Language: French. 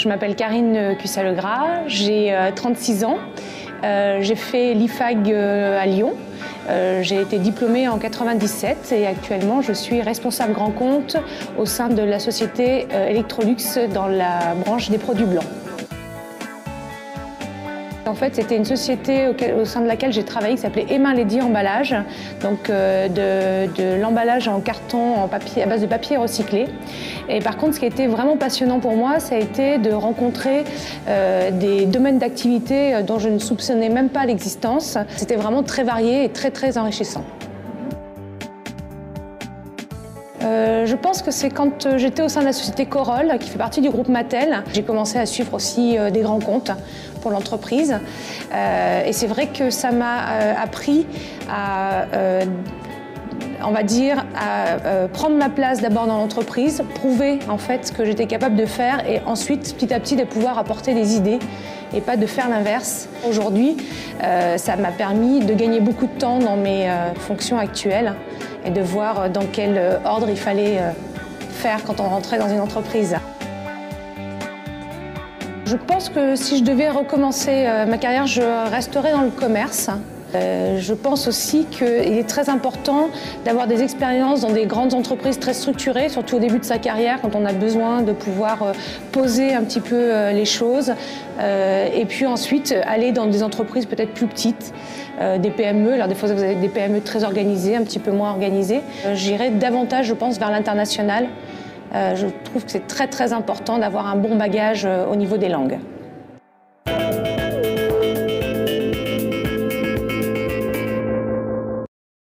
Je m'appelle Karine Cussat-Legras, j'ai 36 ans. J'ai fait l'IFAG à Lyon. J'ai été diplômée en 97 et actuellement je suis responsable grand compte au sein de la société Electrolux dans la branche des produits blancs. En fait, c'était une société au sein de laquelle j'ai travaillé qui s'appelait Emma Lady Emballage, donc de l'emballage en carton, en papier, à base de papier recyclé. Et par contre, ce qui a été vraiment passionnant pour moi, ça a été de rencontrer des domaines d'activité dont je ne soupçonnais même pas l'existence. C'était vraiment très varié et très enrichissant. Je pense que c'est quand j'étais au sein de la société Corolle, qui fait partie du groupe Mattel. J'ai commencé à suivre aussi des grands comptes pour l'entreprise. Et c'est vrai que ça m'a appris à, on va dire, à prendre ma place d'abord dans l'entreprise, prouver en fait ce que j'étais capable de faire et ensuite, petit à petit, de pouvoir apporter des idées et pas de faire l'inverse. Aujourd'hui, ça m'a permis de gagner beaucoup de temps dans mes fonctions actuelles et de voir dans quel ordre il fallait faire quand on rentrait dans une entreprise. Je pense que si je devais recommencer ma carrière, je resterais dans le commerce. Je pense aussi qu'il est très important d'avoir des expériences dans des grandes entreprises très structurées, surtout au début de sa carrière, quand on a besoin de pouvoir poser un petit peu les choses. Et puis ensuite, aller dans des entreprises peut-être plus petites, des PME. Alors des fois, vous avez des PME très organisées, un petit peu moins organisées. J'irai davantage, je pense, vers l'international. Je trouve que c'est très important d'avoir un bon bagage au niveau des langues.